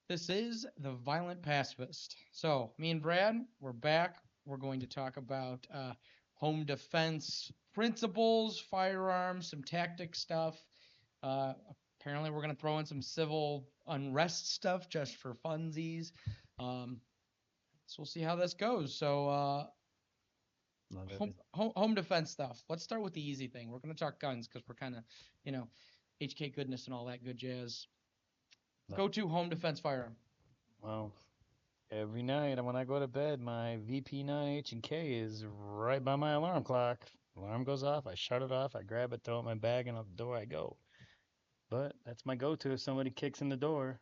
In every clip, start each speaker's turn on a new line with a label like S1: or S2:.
S1: This is the Violent Pacifist. So, me and Brad, we're back. We're going to talk about home defense principles, firearms, some tactic stuff. Uh, Apparently, we're going to throw in some civil unrest stuff just for funsies. Um, so, we'll see how this goes. So,
S2: Love it.
S1: home defense stuff. Let's start with the easy thing. We're going to talk guns because we're kind of, you know, HK goodness and all that good jazz. Go to home defense firearm.
S2: Well, every night when I go to bed, my VP9 H and K is right by my alarm clock. Alarm goes off, I shut it off, I grab it, throw it in my bag, and out the door I go. But that's my go-to if somebody kicks in the door.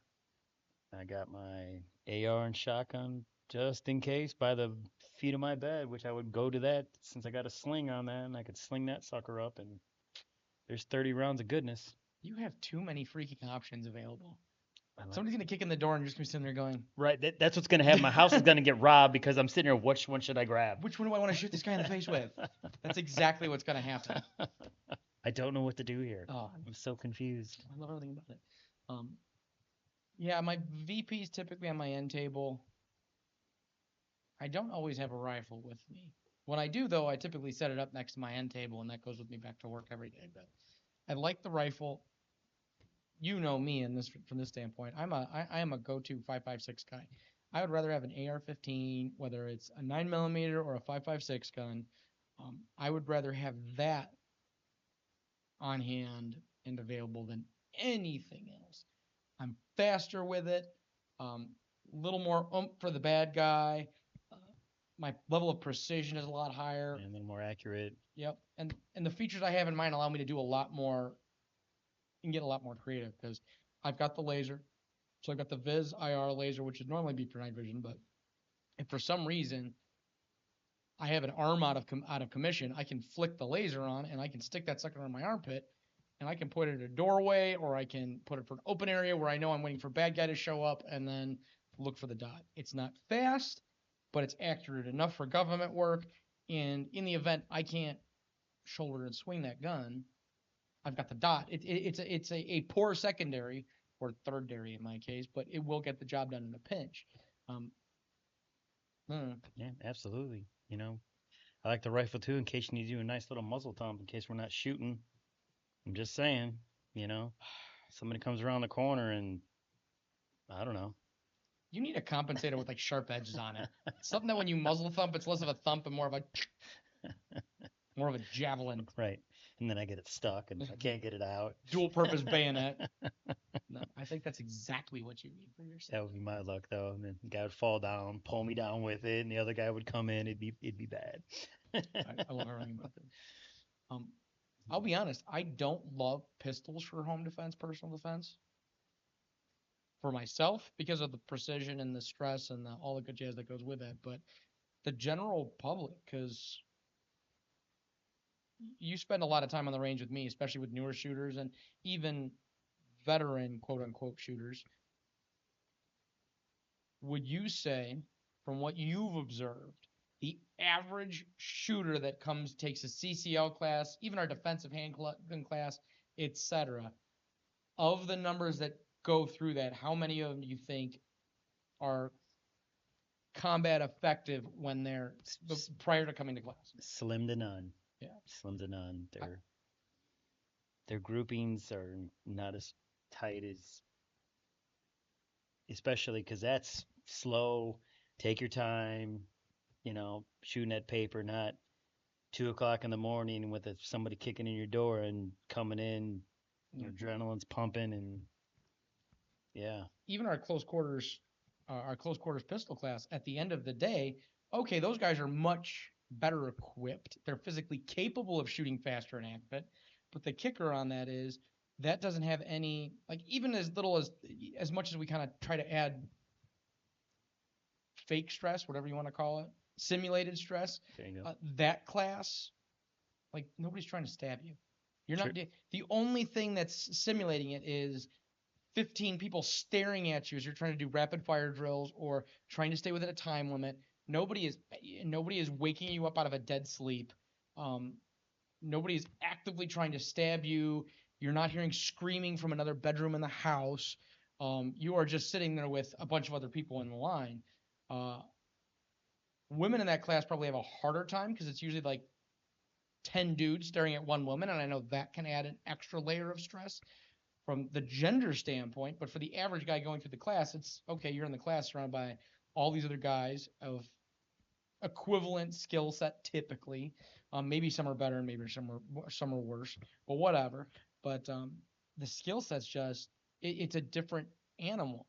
S2: I got my AR and shotgun just in case by the feet of my bed, which I would go to that since I got a sling on that, and I could sling that sucker up, and there's 30 rounds of goodness.
S1: You have too many freaking options available.
S2: I like
S1: Somebody's gonna kick in the door and you're just gonna be sitting there going,
S2: Right, that's what's gonna happen. My house is gonna get robbed because I'm sitting here. Which one should I grab?
S1: which one do I want to shoot this guy in the face with? That's exactly what's gonna happen.
S2: I don't know what to do here.
S1: Oh,
S2: I'm so confused.
S1: I love everything about it. Um, yeah, my VP's typically on my end table. I don't always have a rifle with me. When I do, though, I typically set it up next to my end table, and that goes with me back to work every day. But I like the rifle. You know me in this from this standpoint. I am a go-to 5.56 guy. I would rather have an AR-15, whether it's a 9mm or a 5.56 gun. I would rather have that on hand and available than anything else. I'm faster with it, little more oomph for the bad guy. Uh, my level of precision is a lot higher.
S2: And then more accurate.
S1: Yep, and the features I have in mind allow me to do a lot more and get a lot more creative because I've got the laser, so I've got the Viz IR laser, which would normally be for night vision, but if for some reason I have an arm out of commission, I can flick the laser on and I can stick that sucker on my armpit and I can put it in a doorway or I can put it for an open area where I know I'm waiting for a bad guy to show up and then look for the dot. It's not fast, but it's accurate enough for government work. And in the event I can't shoulder and swing that gun, I've got the dot. It's a poor secondary or third dairy in my case, but it will get the job done in a pinch. Um, mm,
S2: Yeah, absolutely. I like the rifle too in case you need to do a nice little muzzle thump in case we're not shooting. I'm just saying, you know, somebody comes around the corner and I don't know.
S1: you need a compensator with like sharp edges on it. Something that when you muzzle thump, it's less of a thump and more of a javelin.
S2: Right. And then I get it stuck and I can't get it out.
S1: Dual purpose bayonet. No, I think that's exactly what you need for yourself.
S2: That would be my luck though. And then the guy would fall down, pull me down with it, and the other guy would come in. It'd be bad.
S1: I love everything about this. Um, I'll be honest, I don't love pistols for home defense, personal defense. For myself, because of the precision and the stress and all the good jazz that goes with it, but the general public, because you spend a lot of time on the range with me, especially with newer shooters and even veteran quote unquote shooters. Would you say, from what you've observed, the average shooter that comes takes a CCL class, even our defensive handgun class, etc., of the numbers that go through that, how many of them do you think are combat effective when they're prior to coming to class?
S2: Slim to none.
S1: Yeah.
S2: Slim to none. Their groupings are not as tight as, especially because that's slow. Take your time. Shooting at paper, not 2 o'clock in the morning with somebody kicking in your door and coming in. Your adrenaline's pumping, and yeah.
S1: Even our close quarters pistol class, at the end of the day, okay, those guys are much better equipped. They're physically capable of shooting faster and accurate. But the kicker on that is that doesn't have any, like, even as little as much as we kind of try to add fake stress, whatever you want to call it, simulated stress,
S2: There you go.
S1: that class, like, nobody's trying to stab you. You're
S2: Sure.
S1: not, the only thing that's simulating it is 15 people staring at you as you're trying to do rapid fire drills or trying to stay within a time limit. Nobody is waking you up out of a dead sleep. Um, Nobody is actively trying to stab you. You're not hearing screaming from another bedroom in the house. You are just sitting there with a bunch of other people in the line. Women in that class probably have a harder time because it's usually like 10 dudes staring at one woman, and I know that can add an extra layer of stress from the gender standpoint. But for the average guy going through the class, it's okay, you're in the class surrounded by all these other guys of equivalent skill set typically. Maybe some are better and maybe some are worse, but whatever. But the skill set's just it's a different animal.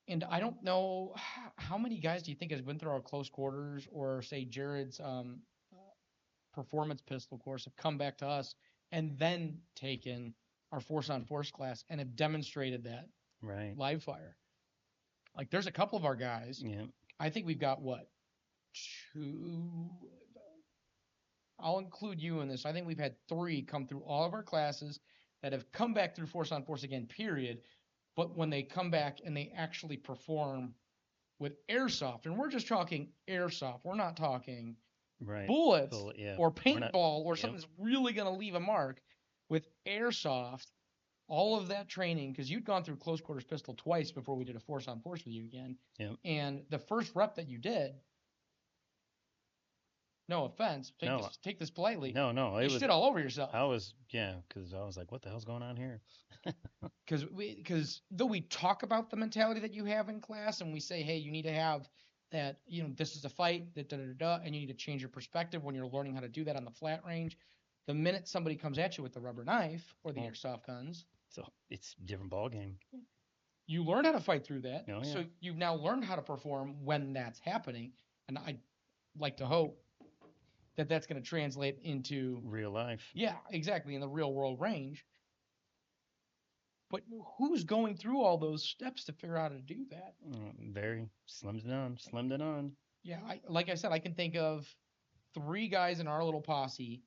S1: And I don't know how many guys do you think has been through our close quarters or say Jared's performance pistol course have come back to us and then taken our force on force class and have demonstrated that
S2: Right.
S1: live fire. Like there's a couple of our guys.
S2: Yeah.
S1: I think we've got what two. I'll include you in this. I think we've had 3 come through all of our classes that have come back through force on force again. Period. But when they come back and they actually perform with airsoft, and we're just talking airsoft, we're not talking
S2: Right.
S1: bullets
S2: Yeah.
S1: or
S2: We're not.
S1: paintball or
S2: Yep.
S1: something that's really going to leave a mark. With airsoft, all of that training, because you'd gone through close quarters pistol twice before we did a force on force with you again.
S2: Yep.
S1: And the first rep that you did, no offense, take this politely.
S2: No,
S1: you
S2: was
S1: shit all over yourself.
S2: because I was like, what the hell's going on here?
S1: Because though we talk about the mentality that you have in class and we say, hey, you need to have that, this is a fight, and you need to change your perspective when you're learning how to do that on the flat range. The minute somebody comes at you with the rubber knife or the airsoft guns,
S2: so it's a different ball game.
S1: You learn how to fight through that.
S2: Oh, yeah.
S1: So you've now learned how to perform when that's happening. And I like to hope that that's going to translate into
S2: real life.
S1: Yeah, exactly, in the real world range. But who's going through all those steps to figure out how to do that?
S2: Very slim to none.
S1: Yeah, like I said, I can think of 3 guys in our little posse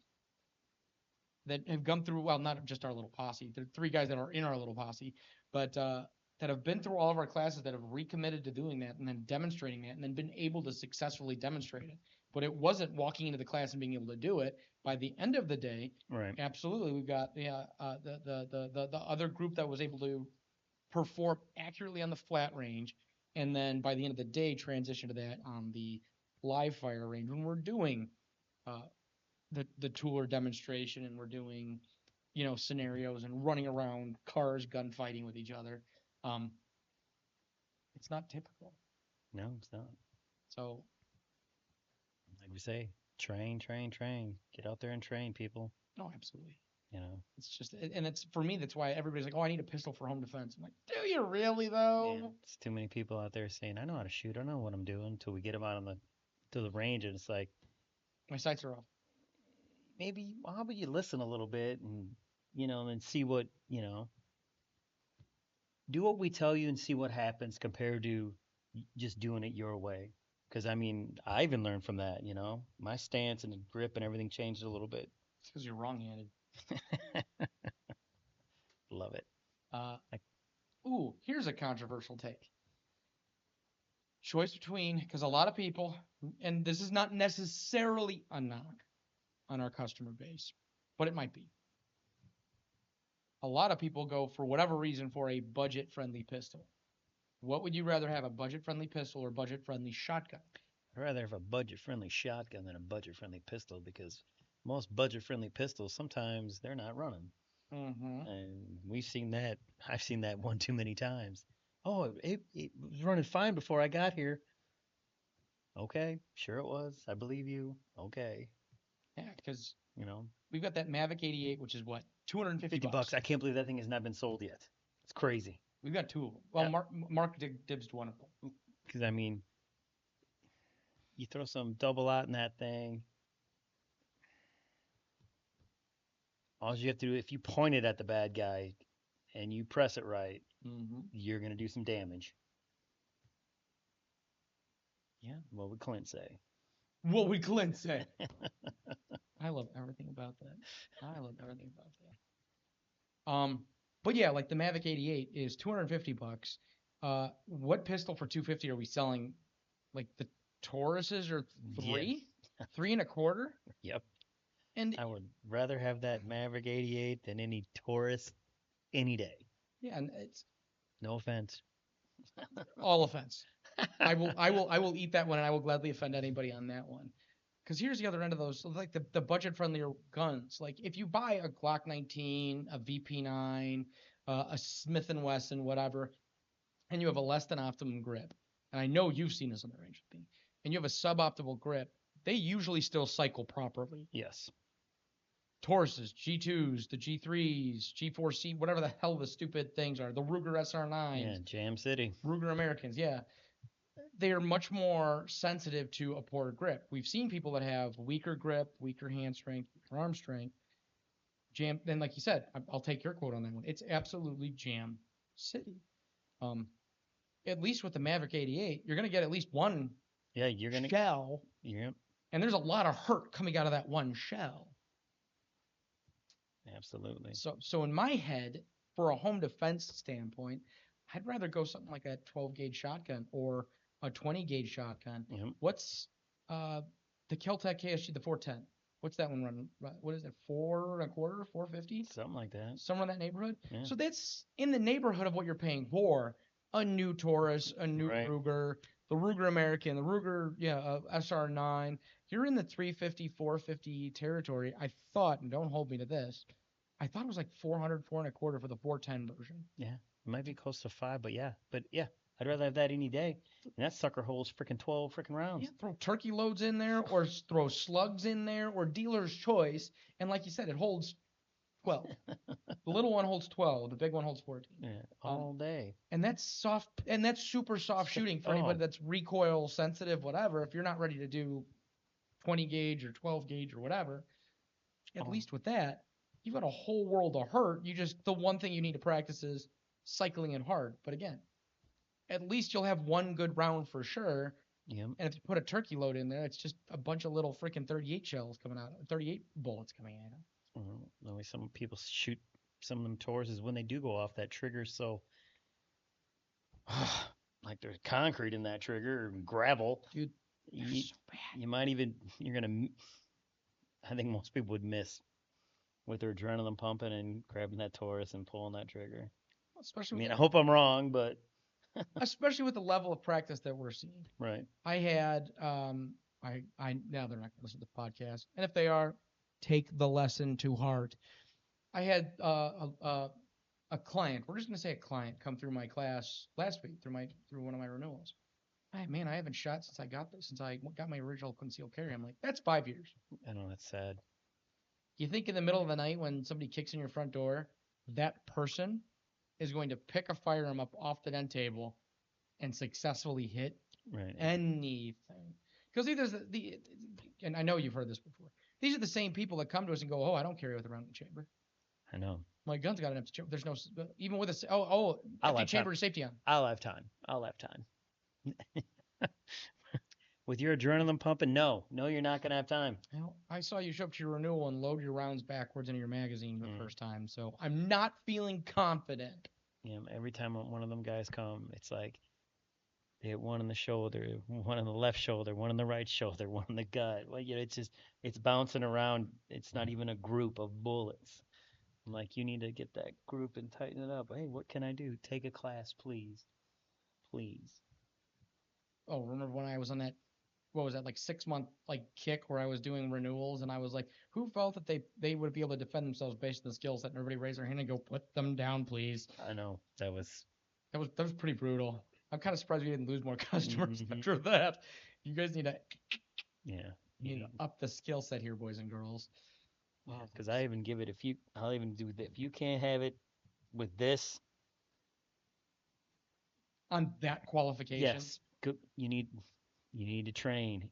S1: that have gone through, well, not just our little posse. There are 3 guys that are in our little posse, but that have been through all of our classes that have recommitted to doing that and then demonstrating that and then been able to successfully demonstrate it. But it wasn't walking into the class and being able to do it. By the end of the day,
S2: right.
S1: Absolutely, we've got the other group that was able to perform accurately on the flat range, and then by the end of the day, transition to that on the live fire range when we're doing the tool or demonstration and we're doing scenarios and running around cars gunfighting with each other. It's not typical.
S2: No, it's not.
S1: So
S2: like we say, train. Get out there and train, people.
S1: No, absolutely.
S2: It's
S1: just, and it's for me, that's why everybody's like, oh, I need a pistol for home defense. I'm like, do you really though?
S2: Yeah, it's too many people out there saying, I know how to shoot, I know what I'm doing, until we get them out to the range, and it's like,
S1: my sights are off.
S2: Maybe, how about you listen a little bit and, and see what, do what we tell you and see what happens compared to just doing it your way. Because, I even learned from that, my stance and grip and everything changed a little bit.
S1: It's because you're wrong-handed.
S2: Love it.
S1: Here's a controversial take. Choice between, because a lot of people, and this is not necessarily a knock on our customer base, but it might be. A lot of people go, for whatever reason, for a budget-friendly pistol. What would you rather have, a budget-friendly pistol or budget-friendly shotgun?
S2: I'd rather have a budget-friendly shotgun than a budget-friendly pistol, because most budget-friendly pistols, sometimes they're not running.
S1: Mm-hmm.
S2: And we've seen that. I've seen that one too many times. Oh, it was running fine before I got here. Okay, sure it was. I believe you. Okay.
S1: Yeah, because we've got that Mavic 88, which is what, $250.
S2: I can't believe that thing has not been sold yet. It's crazy.
S1: We've got 2 of them. Well, Mark dibs one of them.
S2: Because you throw some double out in that thing. All you have to do, if you point it at the bad guy and you press it right, you're going to do some damage. Yeah, what would Clint say?
S1: I love everything about that. But yeah, like the Mavic 88 is $250. What pistol for $250 are we selling? Like the Tauruses or 3?
S2: Yeah.
S1: 3 1/4?
S2: Yep.
S1: And
S2: I would rather have that Maverick 88 than any Taurus any day.
S1: Yeah, and it's
S2: No offense.
S1: all offense. I will eat that one, and I will gladly offend anybody on that one. Because here's the other end of those, like the budget friendlier guns. Like if you buy a Glock 19, a VP9, a Smith and Wesson, whatever, and you have a less than optimum grip, and I know you've seen this on the range with me, and you have a suboptimal grip, they usually still cycle properly.
S2: Yes.
S1: Tauruses, G2s, the G3s, G4C, whatever the hell the stupid things are, the Ruger SR9s,
S2: Yeah, Jam City.
S1: Ruger Americans, yeah. They are much more sensitive to a poor grip. We've seen people that have weaker grip, weaker hand strength, weaker arm strength, jam. And like you said, I'll take your quote on that one. It's absolutely jam city. Um, at least with the Maverick 88, you're gonna get at least one
S2: Yeah, you're gonna.
S1: shell,
S2: Yep.
S1: and there's a lot of hurt coming out of that one shell.
S2: Absolutely.
S1: So in my head, for a home defense standpoint, I'd rather go something like a 12 gauge shotgun or a 20 gauge shotgun.
S2: Yep.
S1: What's uh the Keltec KSG, the 410? What's that one running? What is it? 4.25, 450?
S2: Something like that.
S1: Somewhere in that neighborhood.
S2: Yeah.
S1: So that's in the neighborhood of what you're paying for a new Taurus, a new
S2: Right.
S1: Ruger, the Ruger American, the Ruger, SR9. You're in the 350, 450 territory. I thought, and don't hold me to this, I thought it was like 400, 4.25 for the 410 version.
S2: Yeah. It might be close to 5, but yeah. But yeah, I'd rather have that any day. And that sucker holds freaking 12 freaking rounds.
S1: Yeah, throw turkey loads in there, or throw slugs in there, or dealer's choice. And like you said, it holds 12. The little one holds 12. The big one holds 14.
S2: Yeah. All day.
S1: And that's soft, and that's super soft shooting for anybody that's recoil sensitive, whatever. If you're not ready to do 20 gauge or 12 gauge or whatever, at least with that, you've got a whole world of hurt. The one thing you need to practice is cycling it hard. But again, at least you'll have one good round for sure.
S2: Yep.
S1: And if you put a turkey load in there, it's just a bunch of little freaking 38 shells coming out, 38 bullets coming out.
S2: The way some people shoot some of them Tauruses when they do go off, that trigger so like there's concrete in that trigger or gravel.
S1: Dude,
S2: you,
S1: so bad.
S2: You might even, I think most people would miss with their adrenaline pumping and grabbing that Taurus and pulling that trigger.
S1: Especially
S2: I hope I'm wrong, but
S1: especially with the level of practice that we're seeing.
S2: right.
S1: I had now they're not going to listen to the podcast, and if they are, take the lesson to heart. I had a client. We're just going to say a client come through my class last week through one of my renewals. Hey, man, I haven't shot since I got my original concealed carry. I'm like, that's 5 years.
S2: I know, that's sad.
S1: You think in the middle of the night when somebody kicks in your front door, that person is going to pick a firearm up off the end table and successfully hit anything? Because and I know you've heard this before. These are the same people that come to us and go, "Oh, I don't carry with a round chamber.
S2: I know.
S1: My gun's got an empty chamber. There's no even with a empty chamber safety on.
S2: I'll have time. With your adrenaline pumping, no, you're not gonna have time.
S1: I saw you show up to your renewal and load your rounds backwards into your magazine the first time, so I'm not feeling confident.
S2: Yeah, every time one of them guys come, it's like they hit one in the shoulder, one in the left shoulder, one in the right shoulder, one in the gut. Like, it's bouncing around. It's not even a group of bullets. I'm like, you need to get that group and tighten it up. Hey, what can I do? Take a class, please.
S1: Oh, remember when I was on that, what was that, like 6-month kick where I was doing renewals, and I was like, who felt that they would be able to defend themselves based on the skill set, and everybody raised their hand and go, put them down, please.
S2: I know, that was
S1: pretty brutal. I'm kind of surprised we didn't lose more customers after that. You guys need to up the skill set here, boys and girls.
S2: Because I even give it I'll even do that. If you can't have it with this
S1: on that qualification,
S2: yes, you need to train.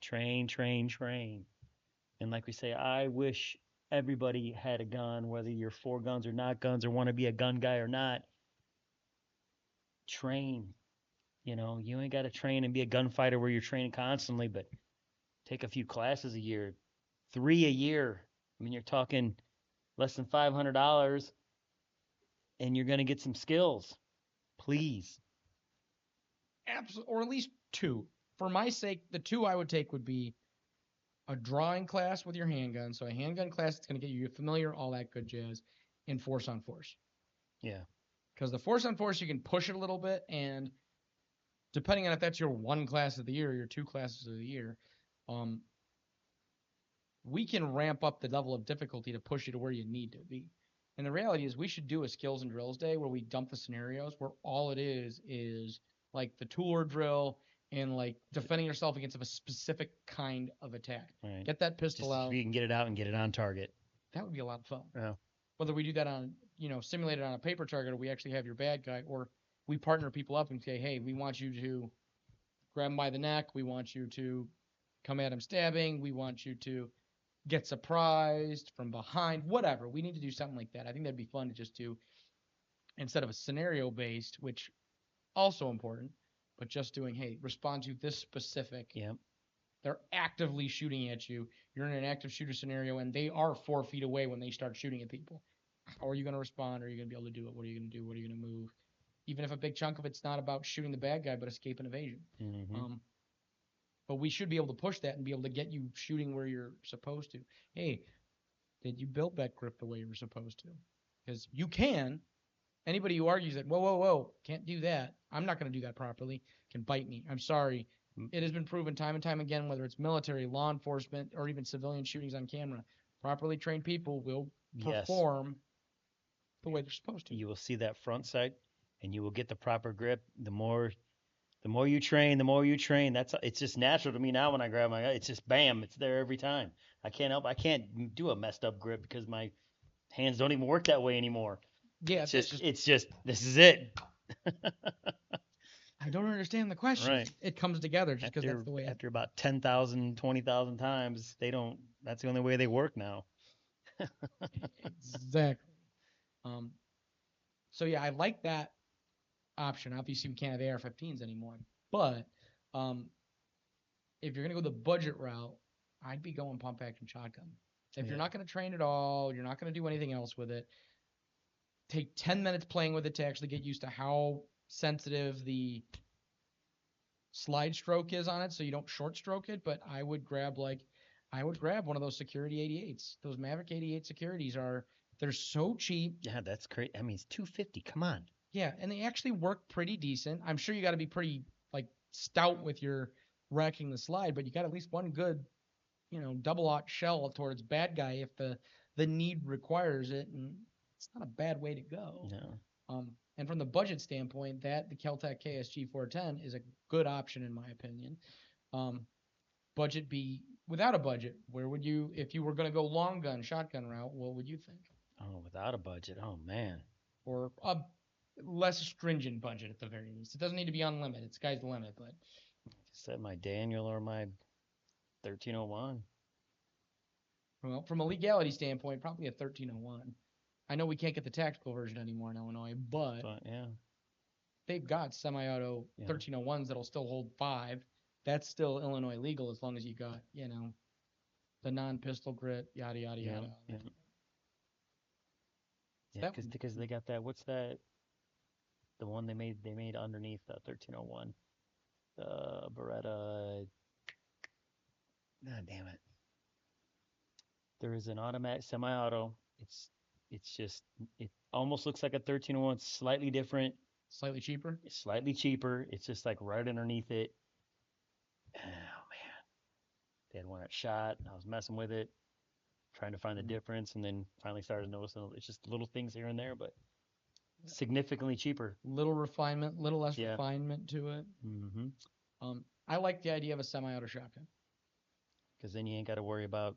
S2: And like we say, I wish everybody had a gun, whether you're for guns or not guns, or want to be a gun guy or not. Train. You ain't got to train and be a gunfighter where you're training constantly, but take a few classes a year, 3 a year. I mean, you're talking less than $500, and you're going to get some skills. Please.
S1: Absolutely, or at least 2. For my sake, the 2 I would take would be a drawing class with your handgun. So a handgun class that's going to get you familiar, all that good jazz, and force on force.
S2: Yeah.
S1: Because the force on force, you can push it a little bit, and depending on if that's your one class of the year or your two classes of the year, we can ramp up the level of difficulty to push you to where you need to be. And the reality is we should do a skills and drills day where we dump the scenarios where all it is like the tool or drill and like defending yourself against a specific kind of attack.
S2: Right.
S1: Get that pistol
S2: Just
S1: out.
S2: if you can get it out and get it on target.
S1: That would be a lot of fun.
S2: Yeah.
S1: Whether we do that on, simulated on a paper target, or we actually have your bad guy, or we partner people up and say, hey, we want you to grab him by the neck. We want you to come at him stabbing. We want you to get surprised from behind, whatever. We need to do something like that. I think that'd be fun to just do instead of a scenario based, which also important, but just doing, hey, respond to this specific.
S2: Yep.
S1: They're actively shooting at you. You're in an active shooter scenario, and they are 4 feet away when they start shooting at people. How are you going to respond? Are you going to be able to do it? What are you going to do? What are you going to move? Even if a big chunk of it's not about shooting the bad guy, but escape and evasion.
S2: Mm-hmm.
S1: But we should be able to push that and be able to get you shooting where you're supposed to. Hey, did you build that grip the way you were supposed to? Because you can. Anybody who argues that, whoa, can't do that. I'm not going to do that properly, can bite me. I'm sorry. It has been proven time and time again, whether it's military, law enforcement, or even civilian shootings on camera, properly trained people will perform the way they're supposed to.
S2: You will see that front sight, and you will get the proper grip. The more you train, it's just natural to me now when I grab my gun. It's just bam, it's there every time. I can't do a messed up grip because my hands don't even work that way anymore.
S1: Yeah,
S2: it's just this is it.
S1: I don't understand the question.
S2: Right.
S1: It comes together just because that's the way.
S2: After about 10,000, 20,000 times, that's the only way they work now.
S1: Exactly. So yeah, I like that option. Obviously, we can't have AR-15s anymore, but if you're gonna go the budget route, I'd be going pump action shotgun. If you're not gonna train at all, you're not gonna do anything else with it. Take 10 minutes playing with it to actually get used to how sensitive the slide stroke is on it, so you don't short stroke it. But I would grab one of those security 88s. Those Maverick 88 securities they're so cheap.
S2: Yeah, that's great. I mean, it's $250. Come on.
S1: Yeah, and they actually work pretty decent. I'm sure you got to be pretty stout with your racking the slide, but you got at least one good, double-aught shell towards bad guy if the need requires it, and it's not a bad way to go.
S2: No.
S1: And from the budget standpoint, the Kel-Tec KSG 410 is a good option in my opinion. Without a budget, where would you, if you were going to go long gun, shotgun route, what would you think?
S2: Oh, without a budget. Oh, man.
S1: Or a less stringent budget at the very least. It doesn't need to be unlimited. Sky's the limit, but.
S2: Set my Daniel or my 1301.
S1: Well, from a legality standpoint, probably a 1301. I know we can't get the tactical version anymore in Illinois, but
S2: yeah,
S1: they've got semi-auto 1301s that'll still hold 5. That's still Illinois legal as long as you got, the non-pistol grit, yada, yada, yada.
S2: Yeah, because they got that, what's that? The one they made underneath the 1301. Beretta. God damn it. There is an automatic semi-auto. It almost looks like a 1301, slightly different.
S1: Slightly cheaper?
S2: Slightly cheaper. It's just like right underneath it. Oh, man. They had one that shot. I was messing with it, trying to find the difference, and then finally started noticing it's just little things here and there, but significantly cheaper.
S1: Little refinement, little less refinement to it.
S2: Mm-hmm.
S1: I like the idea of a semi-auto shotgun.
S2: Because then you ain't got to worry about,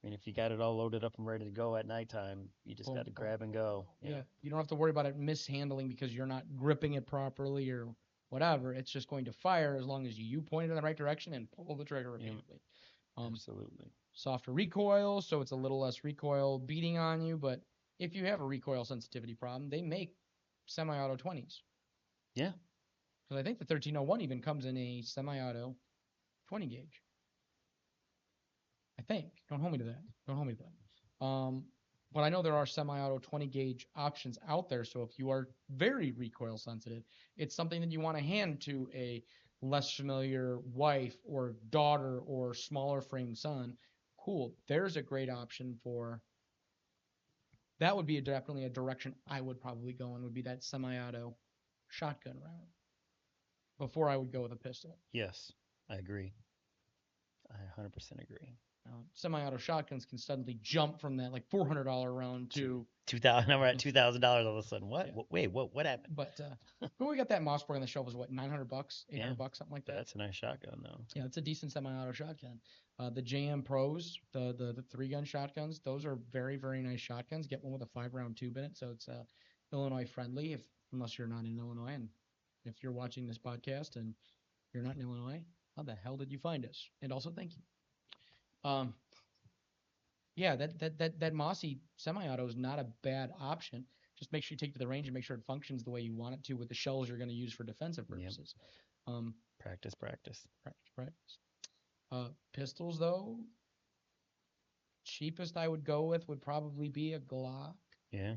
S2: if you got it all loaded up and ready to go at nighttime, you just got to grab and go.
S1: Yeah, you don't have to worry about it mishandling because you're not gripping it properly or whatever. It's just going to fire as long as you point it in the right direction and pull the trigger repeatedly.
S2: Absolutely.
S1: Softer recoil, so it's a little less recoil beating on you, but if you have a recoil sensitivity problem, they make semi-auto 20s.
S2: Yeah.
S1: Because I think the 1301 even comes in a semi-auto 20 gauge. I think. Don't hold me to that. But I know there are semi-auto 20 gauge options out there. So if you are very recoil sensitive, it's something that you want to hand to a less familiar wife or daughter or smaller frame son. Cool. There's a great option for That would be definitely a direction I would probably go in, would be that semi-auto shotgun round before I would go with a pistol.
S2: Yes, I agree. I 100% agree.
S1: Semi-auto shotguns can suddenly jump from that like $400 round to
S2: 2,000. Now we're at $2,000 all of a sudden. What?
S1: yeah.
S2: Wait, what happened?
S1: But we got that Mossberg on the shelf was what, $900, $800, something like that.
S2: That's a nice shotgun though.
S1: Yeah, it's a decent semi-auto shotgun. The JM Pros, the 3-gun shotguns, those are very, very nice shotguns. Get one with a 5-round tube in it, so it's Illinois friendly. Unless you're not in Illinois, and if you're watching this podcast and you're not in Illinois, how the hell did you find us? And also, thank you. Yeah, that Mossy semi-auto is not a bad option. Just make sure you take it to the range and make sure it functions the way you want it to with the shells you're going to use for defensive purposes. Yep.
S2: Practice.
S1: Pistols, though, cheapest I would go with would probably be a Glock.
S2: Yeah.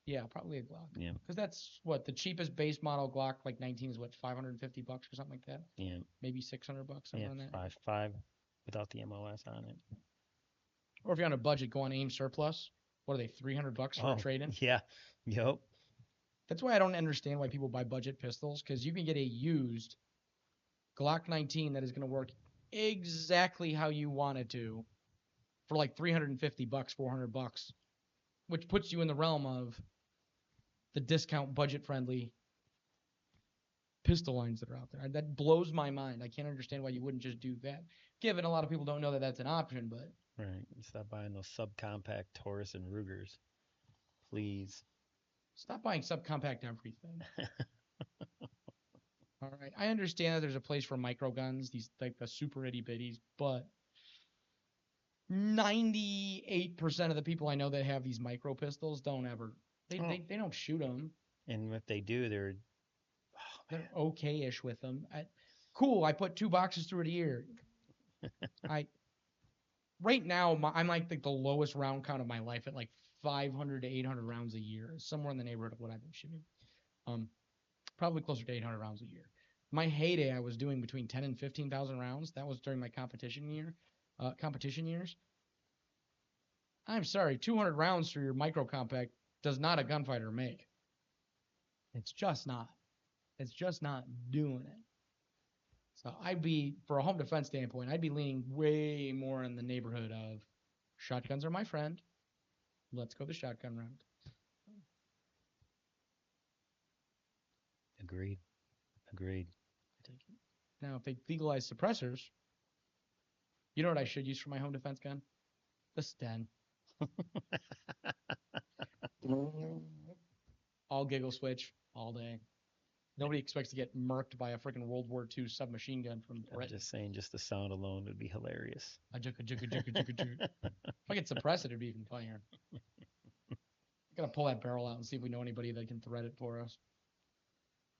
S1: Yeah, probably a Glock.
S2: Yeah.
S1: Because that's what the cheapest base model Glock, like 19, is what, $550 or something like that.
S2: Yeah.
S1: Maybe $600, something on that.
S2: Five without the MOS on it.
S1: Or if you're on a budget, go on AIM Surplus. What are they, $300 for a trade-in?
S2: Yeah. Yep.
S1: That's why I don't understand why people buy budget pistols, because you can get a used Glock 19 that is going to work exactly how you want it to for like $350, $400, which puts you in the realm of the discount budget-friendly pistol lines that are out there. That blows my mind. I can't understand why you wouldn't just do that, given a lot of people don't know that that's an option, but...
S2: Right. Stop buying those subcompact Taurus and Rugers. Please.
S1: Stop buying subcompact everything. All right. I understand that there's a place for micro guns, these like the super itty bitties, but 98% of the people I know that have these micro pistols don't ever. They don't shoot them.
S2: And if they do, they're
S1: okay-ish with them. Cool. I put 2 boxes through it a year. Right now I'm like the lowest round count of my life at like 500 to 800 rounds a year, somewhere in the neighborhood of what I've been shooting. Probably closer to 800 rounds a year. My heyday, I was doing between 10 and 15,000 rounds. That was during my competition years. I'm sorry, 200 rounds for your micro compact does not a gunfighter make. It's just not. It's just not doing it. So for a home defense standpoint, I'd be leaning way more in the neighborhood of shotguns are my friend. Let's go the shotgun round.
S2: Agreed.
S1: Now, if they legalize suppressors, you know what I should use for my home defense gun? The Sten. All giggle switch all day. Nobody expects to get murked by a freaking World War II submachine gun from Britain.
S2: I'm just saying, just the sound alone would be hilarious.
S1: If I could suppress it, it'd be even funnier. Gotta pull that barrel out and see if we know anybody that can thread it for us.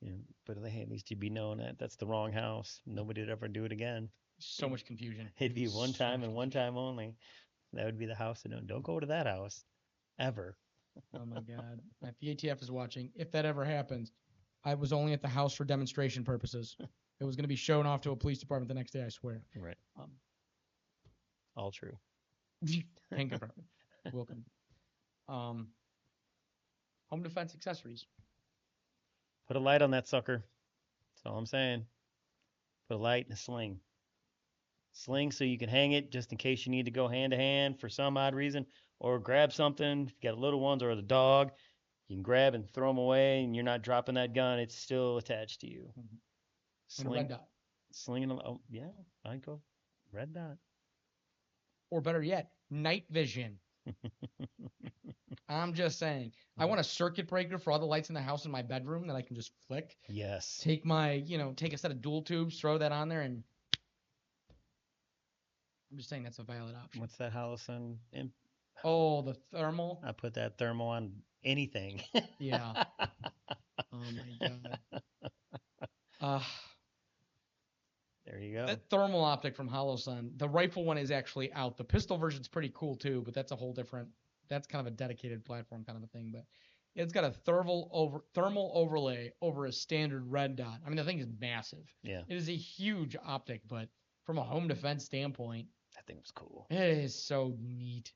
S2: Yeah, but hey, at least you'd be knowing that that's the wrong house. Nobody would ever do it again.
S1: So much confusion.
S2: It'd be one time and one time only. That would be the house. Don't go to that house. Ever.
S1: Oh my God. If the ATF is watching, if that ever happens, I was only at the house for demonstration purposes. It was going to be shown off to a police department the next day, I swear.
S2: Right. All true.
S1: Can confirm. Welcome. Home defense accessories.
S2: Put a light on that sucker. That's all I'm saying. Put a light and a sling. Sling so you can hang it just in case you need to go hand to hand for some odd reason, or grab something. If you got little ones or the dog, you can grab and throw them away, and you're not dropping that gun. It's still attached to you.
S1: Mm-hmm.
S2: Sling,
S1: and a red dot.
S2: Slinging them. Oh, yeah, I'd go red dot.
S1: Or better yet, night vision. I'm just saying. I want a circuit breaker for all the lights in the house in my bedroom that I can just flick.
S2: Yes.
S1: Take a set of dual tubes, throw that on there, and I'm just saying that's a valid option.
S2: What's that Holosun?
S1: Oh, the thermal.
S2: I put that thermal on anything.
S1: Yeah. Oh my God.
S2: There you go.
S1: That thermal optic from Holosun. The rifle one is actually out. The pistol version's pretty cool too, but that's a whole different. That's kind of a dedicated platform kind of a thing. But it's got a thermal overlay over a standard red dot. I mean, the thing is massive.
S2: Yeah.
S1: It is a huge optic, but from a home defense standpoint,
S2: that thing was cool.
S1: It is so neat.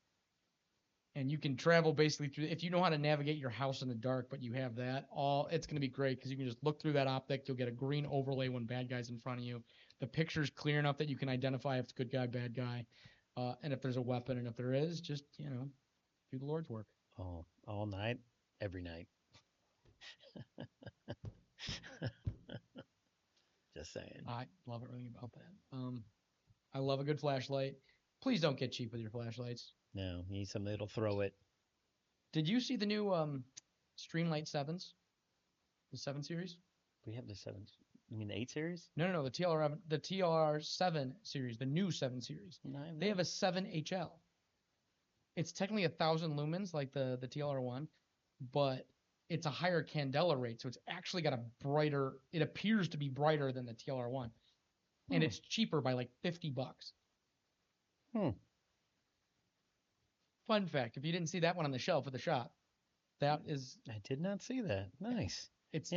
S1: and you can travel basically through. If you know how to navigate your house in the dark, but you have that, it's going to be great because you can just look through that optic. You'll get a green overlay when bad guys in front of you. The picture's clear enough that you can identify if it's good guy, bad guy, and if there's a weapon, and if there is, just do the Lord's work.
S2: Oh, all night, every night. Just saying.
S1: I love everything about that. I love a good flashlight. Please don't get cheap with your flashlights.
S2: No, you need something that'll throw it.
S1: Did you see the new Streamlight 7s? The 7 series?
S2: We have the 7. You mean the 8 series?
S1: No, the TLR 7 series, the new 7 series.
S2: No,
S1: They have a 7HL. It's technically 1,000 lumens like the TLR 1, but it's a higher candela rate, so it's actually got a brighter. It appears to be brighter than the TLR 1, and it's cheaper by like $50. Fun fact: if you didn't see that one on the shelf at the shop, that is.
S2: I did not see that. Nice.
S1: It's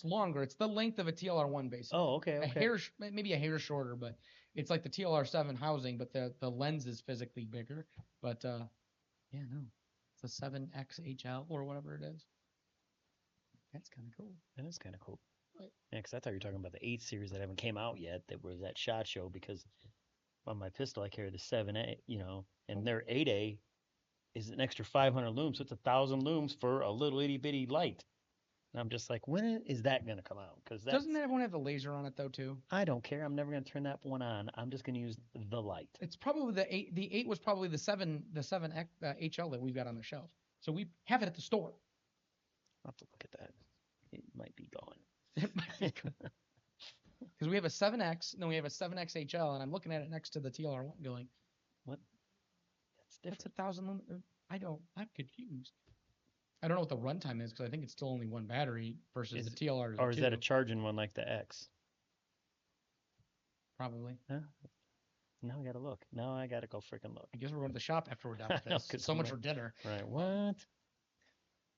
S1: longer. It's the length of a TLR1 basically.
S2: Oh, okay.
S1: Maybe a hair shorter, but it's like the TLR7 housing, but the lens is physically bigger. But it's a 7XHL or whatever it is. That's kind of cool.
S2: That is kind of cool.
S1: Right.
S2: Yeah, because I thought you were talking about the 8 series that haven't came out yet. That was at SHOT Show, because on my pistol I carry the 7A, and their 8A is an extra 500 looms, so it's 1,000 looms for a little itty bitty light. And I'm just like, when is that going to come out? Because
S1: doesn't that one have the laser on it though too?
S2: I don't care. I'm never going to turn that one on. I'm just going to use the light.
S1: It's probably the 8. The 8 was probably the 7 HL that we've got on the shelf. So we have it at the store.
S2: I'll have to look at that. It might be gone.
S1: It might be gone. Because we have a 7X, and then we have a 7X HL, and I'm looking at it next to the TLR1 going,
S2: what? That's different.
S1: That's 1,000 lumens. I'm confused. I don't know what the runtime is because I think it's still only one battery versus the TLR.
S2: Or is that a charging one like the X?
S1: Probably.
S2: Huh? Now I gotta look. Now I gotta go freaking look.
S1: I guess we're going to the shop after we're done with this. So much for dinner.
S2: Right. What?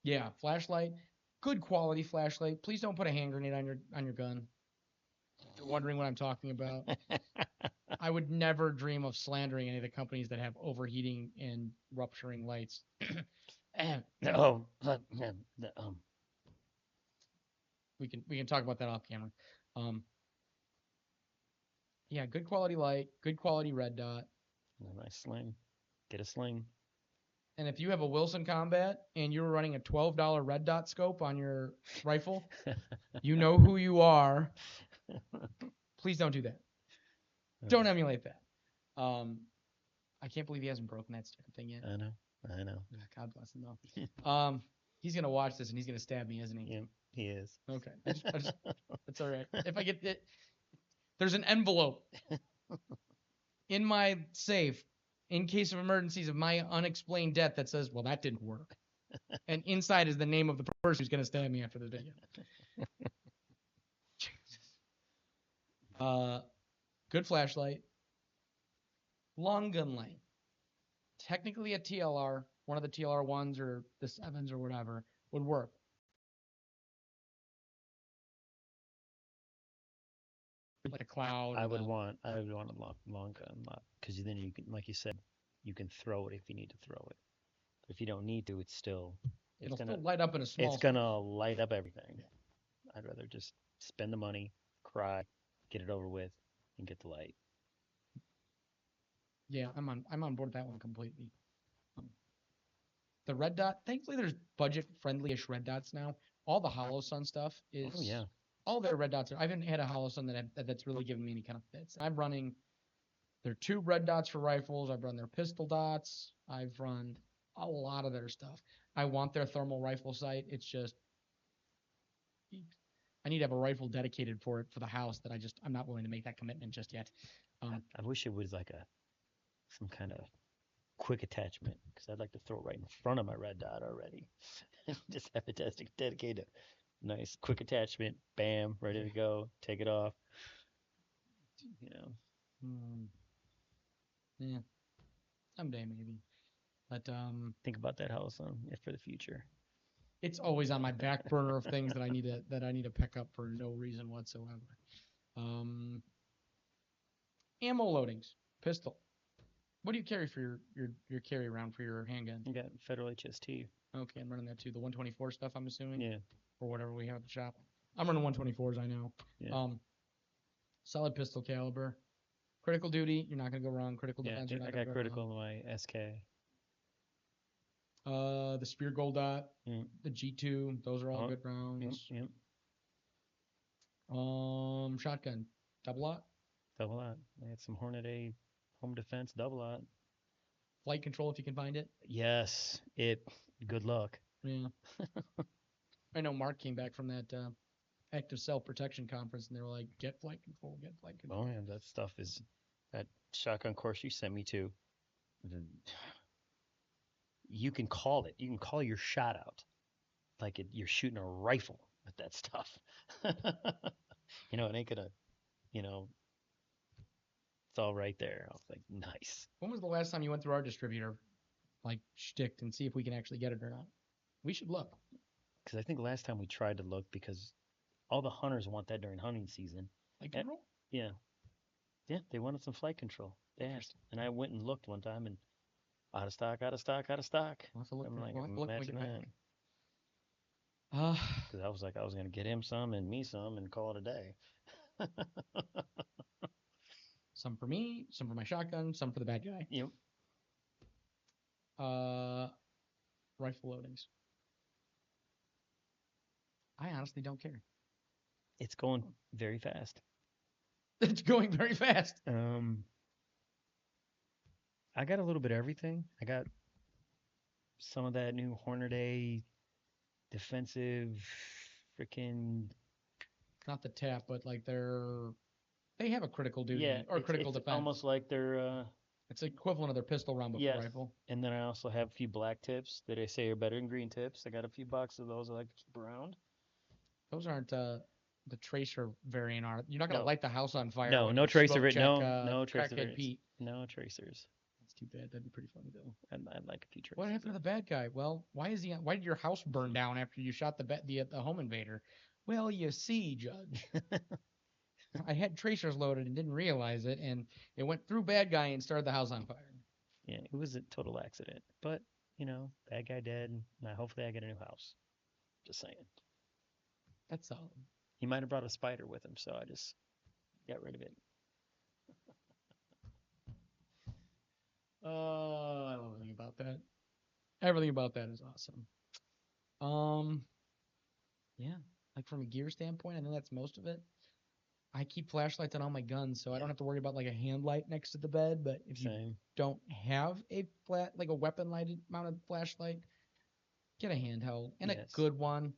S1: Yeah, flashlight. Good quality flashlight. Please don't put a hand grenade on your gun. If you're wondering what I'm talking about. I would never dream of slandering any of the companies that have overheating and rupturing lights. We can talk about that off camera. Yeah, good quality light, good quality red dot.
S2: A nice sling. Get a sling.
S1: And if you have a Wilson Combat and you're running a $12 red dot scope on your rifle, you know who you are. Please don't do that. Don't emulate that. I can't believe he hasn't broken that stupid thing yet.
S2: I know.
S1: God bless him though. He's gonna watch this and he's gonna stab me, isn't he?
S2: Yeah, he is.
S1: Okay, that's all right. If I get it, there's an envelope in my safe in case of emergencies of my unexplained death that says, "Well, that didn't work," and inside is the name of the person who's gonna stab me after the video. Jesus. Good flashlight. Long gun length. Technically a TLR, one of the TLR 1s or the 7s or whatever, would work. Like a cloud.
S2: I would want a long gun, because then you can, like you said, you can throw it if you need to throw it. But if you don't need to, it'll
S1: still light up in a small.
S2: It's gonna light up everything. I'd rather just spend the money, cry, get it over with, and get the light.
S1: Yeah, I'm on board with that one completely. The red dot, thankfully there's budget-friendly-ish red dots now. All the Hollow Sun stuff is...
S2: Oh, yeah.
S1: All their red dots I haven't had a Hollow Sun that's really given me any kind of fits. I'm running their tube red dots for rifles. I've run their pistol dots. I've run a lot of their stuff. I want their thermal rifle sight. It's just... I need to have a rifle dedicated for it for the house that I'm not willing to make that commitment just yet.
S2: I wish it was like some kind of quick attachment, because I'd like to throw it right in front of my red dot already. Just have it dedicated. Nice quick attachment, bam, ready to go. Take it off.
S1: Yeah, someday maybe. But
S2: think about that house for the future.
S1: It's always on my back burner of things that I need to pick up for no reason whatsoever. Ammo loadings, pistol. What do you carry for your carry around for your handgun?
S2: I got Federal HST.
S1: Okay, I'm running that too. The 124 stuff, I'm assuming,
S2: Yeah,
S1: or whatever we have at the shop. I'm running 124s. I know.
S2: yeah,
S1: Solid pistol caliber. Critical duty, you're not gonna go wrong. Critical
S2: yeah.
S1: defense, you're not
S2: I
S1: gonna
S2: got
S1: go
S2: critical in my SK.
S1: wrong. The Spear Gold Dot,
S2: Mm.
S1: the G2, those are all
S2: Oh,
S1: good
S2: Yep,
S1: rounds.
S2: yep.
S1: Shotgun, double lot.
S2: Double lot. I had some Hornet A home defense double lot.
S1: Flight control if you can find it.
S2: Yes, good luck.
S1: Yeah. I know Mark came back from that active self-protection conference, and they were like, get flight control, get flight control.
S2: Oh yeah, that stuff is that shotgun course you sent me to. You can call it. You can call your shot out like you're shooting a rifle with that stuff. It ain't gonna. You know, it's all right there. I was like, nice.
S1: When was the last time you went through our distributor, like, shticked and see if we can actually get it or not? We should look.
S2: Because I think last time we tried to look because all the hunters want that during hunting season.
S1: Flight
S2: Eh,
S1: control?
S2: Yeah, yeah, they wanted some flight control. They asked, and I went and looked one time and out of stock, out of stock, out of stock.
S1: We'll have to look.
S2: I'm like,
S1: We'll have to look when we
S2: imagine
S1: get
S2: that.
S1: back. Uh,
S2: Because I was like, I was gonna get him some and me some and call it a day.
S1: some for me, some for my shotgun, some for the bad guy.
S2: Yep.
S1: Rifle loadings. I honestly don't care.
S2: It's going very fast.
S1: It's going very fast.
S2: I got a little bit of everything. I got some of that new Hornet A defensive freaking
S1: Not the tap, but like they have a critical duty
S2: yeah,
S1: or critical
S2: it's
S1: defense.
S2: almost like they're
S1: It's equivalent of their pistol round book
S2: yes.
S1: rifle.
S2: And then I also have a few black tips that I say are better than green tips. I got a few boxes of those I like to keep around.
S1: Those aren't the tracer variant, are you're not gonna
S2: No.
S1: light the house on fire?
S2: No,
S1: when
S2: no
S1: you
S2: tracer
S1: smoke
S2: variant.
S1: check,
S2: No tracer
S1: Crackhead
S2: variants.
S1: Pete.
S2: No tracers.
S1: That's too bad. That'd be pretty funny though.
S2: I'd like a few tracers.
S1: What happened to the bad guy? Well, why did your house burn down after you shot the home invader? Well, you see, Judge, I had tracers loaded and didn't realize it, and it went through bad guy and started the house on fire.
S2: Yeah, it was a total accident. But, bad guy dead. Now hopefully I get a new house. Just saying.
S1: That's solid.
S2: He might have brought a spider with him, so I just got rid of it.
S1: Oh, I love everything about that. Everything about that is awesome. Yeah, like from a gear standpoint, I think that's most of it. I keep flashlights on all my guns, so I don't have to worry about like a hand light next to the bed. But if you
S2: Same.
S1: don't have a weapon lighted mounted flashlight, get a handheld and a
S2: Yes.
S1: good one.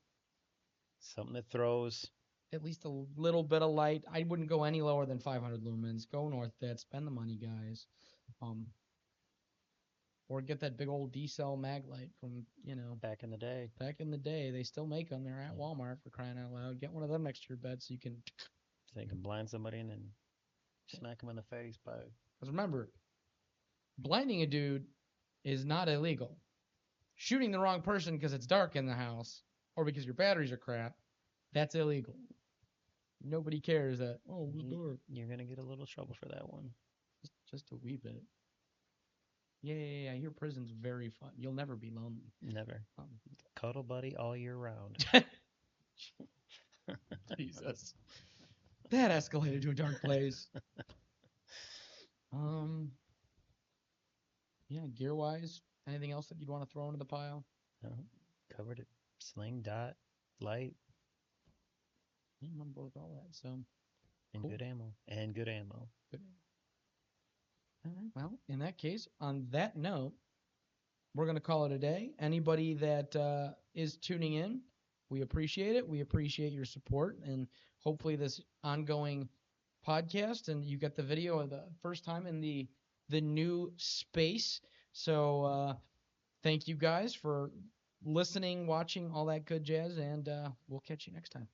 S2: Something that throws.
S1: At least a little bit of light. I wouldn't go any lower than 500 lumens. Go north that. Spend the money, guys. Or get that big old D-cell mag light from,
S2: Back in the day.
S1: back in the day. They still make them. They're at Walmart, for crying out loud. Get one of them next to your bed so you can.
S2: So you can blind somebody and then smack them in the face by.
S1: Because remember, blinding a dude is not illegal. Shooting the wrong person because it's dark in the house or because your batteries are crap, that's illegal. Nobody cares that, oh, it was dark.
S2: You're going to get a little trouble for that one.
S1: Just a wee bit. Yeah. I hear prison's very fun. You'll never be lonely.
S2: Never. Cuddle buddy all year round.
S1: Jesus. That escalated to a dark place. Yeah, gear-wise, anything else that you'd want to throw into the pile?
S2: No. Covered it. Sling, dot, light.
S1: I'm on board with all that, so.
S2: And
S1: Cool.
S2: good ammo. And good ammo.
S1: Good. All right, well, in that case, on that note, we're going to call it a day. Anybody that is tuning in, we appreciate it. We appreciate your support, and hopefully this ongoing podcast, and you get the video of the first time in the new space. So thank you guys for listening, watching, all that good jazz, and we'll catch you next time.